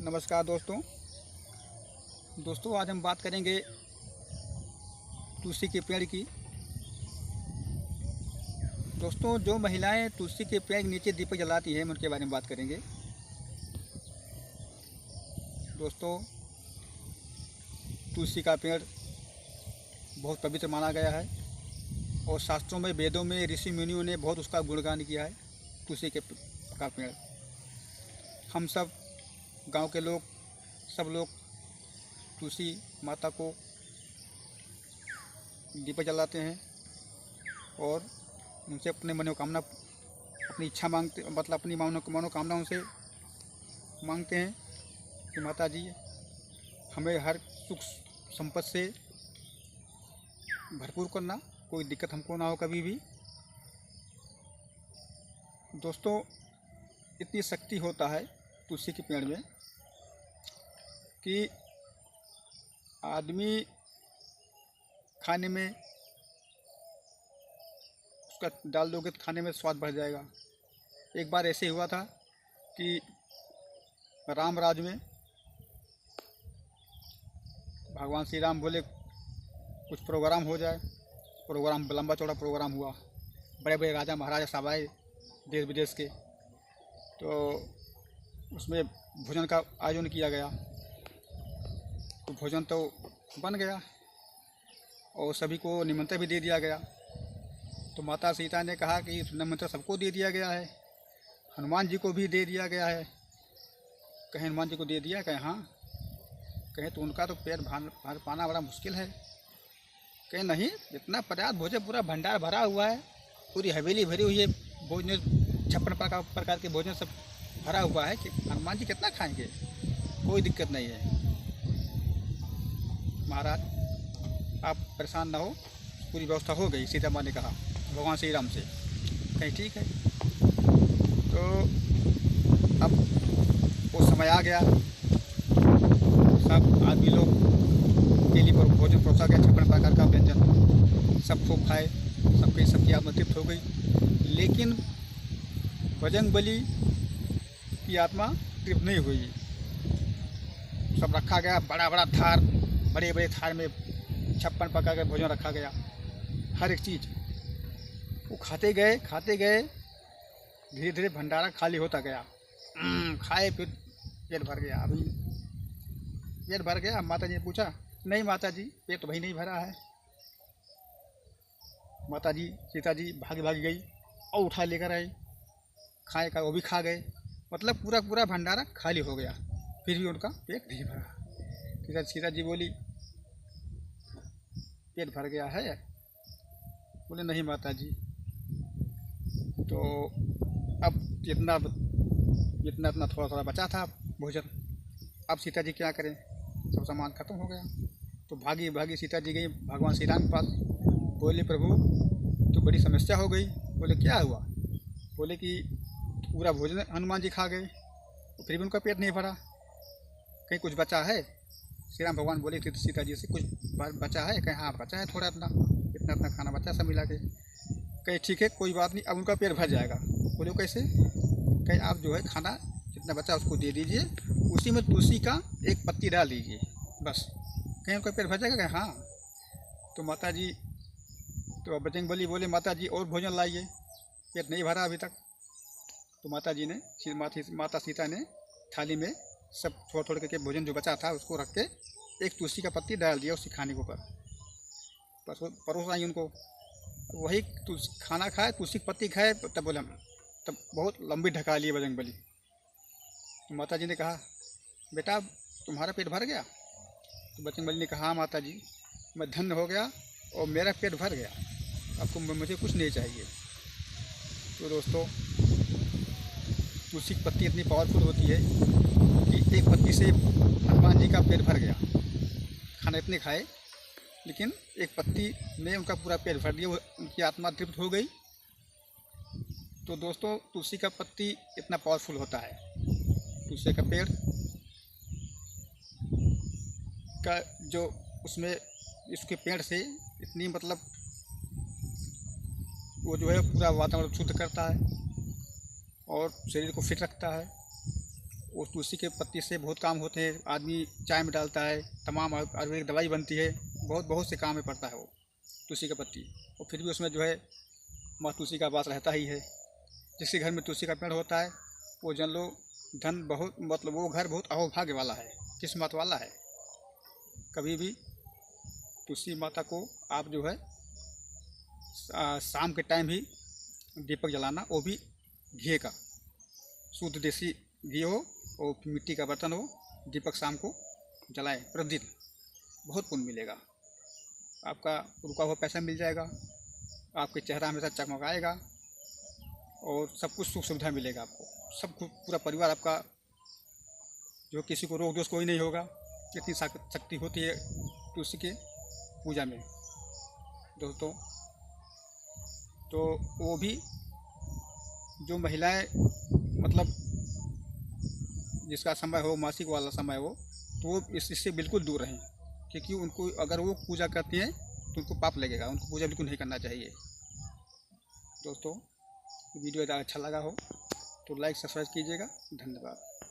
नमस्कार दोस्तों आज हम बात करेंगे तुलसी के पेड़ की। दोस्तों, जो महिलाएं तुलसी के पेड़ के नीचे दीपक जलाती हैं, हम उनके बारे में बात करेंगे। दोस्तों, तुलसी का पेड़ बहुत पवित्र माना गया है और शास्त्रों में, वेदों में ऋषि मुनियों ने बहुत उसका गुणगान किया है। तुलसी का पेड़ हम सब गांव के लोग, सब लोग तुलसी माता को दीपक जलाते हैं और उनसे अपने मनोकामना, अपनी इच्छा मांगते, मतलब अपनी मनोकामना उनसे मांगते हैं कि माता जी हमें हर सुख संपत्ति से भरपूर करना, कोई दिक्कत हमको ना हो कभी भी। दोस्तों, इतनी शक्ति होता है तुलसी के पेड़ में कि आदमी खाने में उसका डाल दोगे तो खाने में स्वाद बढ़ जाएगा। एक बार ऐसे हुआ था कि राम राज में भगवान श्री राम बोले कुछ प्रोग्राम हो जाए। प्रोग्राम लंबा चौड़ा प्रोग्राम हुआ, बड़े बड़े राजा महाराजा सब आए देश विदेश के, तो उसमें भोजन का आयोजन किया गया। तो भोजन तो बन गया और सभी को निमंत्रण भी दे दिया गया। तो माता सीता ने कहा कि निमंत्रण सबको दे दिया गया है, हनुमान जी को भी दे दिया गया है। कहें हनुमान जी को दे दिया? कहें हाँ। कहें तो उनका तो पेट भर पाना बड़ा मुश्किल है। कहें नहीं, इतना पर्याप्त भोजन, पूरा भंडार भरा हुआ है, पूरी हवेली भरी हुई है, भोजन 56 प्रकार के भोजन सब भरा हुआ है कि हनुमान जी कितना खाएंगे, कोई दिक्कत नहीं है। महाराज आप परेशान ना हो, पूरी व्यवस्था हो गई। सीता माँ ने कहा भगवान श्री राम से। कहीं ठीक है। तो अब वो समय आ गया, सब आदमी लोग के लिए भोजन परोसा गया, 56 प्रकार का व्यंजन, सब खूब खाए, सबकी आत्मा तृप्त हो गई। लेकिन बजरंगबली की आत्मा तृप्त नहीं हुई। सब रखा गया, बड़ा बड़ा थार, बड़े बड़े थार में 56 प्रकार का भोजन रखा गया, हर एक चीज़। वो खाते गए, धीरे धीरे भंडारा खाली होता गया। खाए, फिर पेट भर गया। अभी पेट भर गया। माता जी ने पूछा, नहीं माता जी, पेट तो भाई नहीं भरा है। माता जी, सीता जी भागी गई और उठा लेकर आई, खाए का वो भी खा गए। मतलब पूरा भंडारा खाली हो गया, फिर भी उनका पेट नहीं भरा। सीता जी बोली, पेट भर गया है? बोले नहीं माता जी। तो अब इतना थोड़ा बचा था भोजन, अब सीता जी क्या करें, सब सामान खत्म हो गया। तो भागी सीता जी गई भगवान श्री राम के पास। बोले प्रभु, तो बड़ी समस्या हो गई। बोले क्या हुआ? बोले कि पूरा भोजन हनुमान जी खा गए, फिर भी उनका पेट नहीं भरा, कहीं कुछ बचा है? श्री राम भगवान बोले सीता जी से, कुछ बचा है? कहीं हाँ बचा है, थोड़ा इतना खाना बचा सब मिला के। कहीं ठीक है, कोई बात नहीं, अब उनका पेट भर जाएगा। बोले कैसे? कहीं आप जो है खाना जितना बचा उसको दे दीजिए, उसी में तुलसी का एक पत्ती डाल दीजिए, बस, कहीं उनका पेट भर जाएगा। कहीं हाँ। तो माता जी, तो बजरंगबली बोले माता जी और भोजन लाइए, पेट नहीं भरा अभी तक। तो माता जी ने, माता सीता ने थाली में सब थोड़ा करके भोजन जो बचा था उसको रख के एक तुलसी का पत्ती डाल दिया उसके खाने के ऊपर, परोस आई उनको। वही खाना खाए, तुलसी की पत्ती खाए, तब बोले तब बहुत लंबी ढका लिए बजरंगबली। तो माता जी ने कहा, बेटा तुम्हारा पेट भर गया? तो बजरंगबली ने कहा, हाँ माता जी, मैं धन्य हो गया और मेरा पेट भर गया, आपको मुझे कुछ नहीं चाहिए। तो दोस्तों, तुलसी की पत्ती इतनी पावरफुल होती है कि एक पत्ती से हनुमान जी का पेट भर गया। खाना इतने खाए, लेकिन एक पत्ती ने उनका पूरा पेट भर दिया, उनकी आत्मा तृप्त हो गई। तो दोस्तों, तुलसी का पत्ती इतना पावरफुल होता है। तुलसी का पेड़ का जो उसमें, इसके पेड़ से इतनी, मतलब वो जो है पूरा वातावरण शुद्ध करता है और शरीर को फिट रखता है। वो तुलसी के पत्ती से बहुत काम होते हैं। आदमी चाय में डालता है, तमाम आयुर्वेदिक दवाई बनती है, बहुत बहुत से काम में पड़ता है वो तुलसी का पत्ती। और फिर भी उसमें जो है माँ तुलसी का वास रहता ही है। जिसके घर में तुलसी का पेड़ होता है वो जन लो धन बहुत, मतलब वो घर बहुत अहोभाग्य वाला है, किस्मत वाला है। कभी भी तुलसी माता को आप जो है शाम के टाइम ही दीपक जलाना, वो भी घी का, शुद्ध देसी घी हो और मिट्टी का बर्तन हो, दीपक शाम को जलाएं प्रतिदिन, बहुत पुण्य मिलेगा। आपका रुका हुआ पैसा मिल जाएगा, आपके चेहरा हमेशा चमकाएगा और सब कुछ सुख सुविधा मिलेगा आपको। सब कुछ, पूरा परिवार आपका जो, किसी को रोग दोष कोई नहीं होगा। इतनी शक्ति होती है तुलसी के पूजा में दोस्तों। तो वो भी जो महिलाएं, मतलब जिसका समय हो मासिक वाला समय हो, तो वो इससे बिल्कुल दूर रहें, क्योंकि उनको अगर वो पूजा करती हैं तो उनको पाप लगेगा, उनको पूजा बिल्कुल नहीं करना चाहिए। दोस्तों वीडियो अगर अच्छा लगा हो तो लाइक सब्सक्राइब कीजिएगा। धन्यवाद।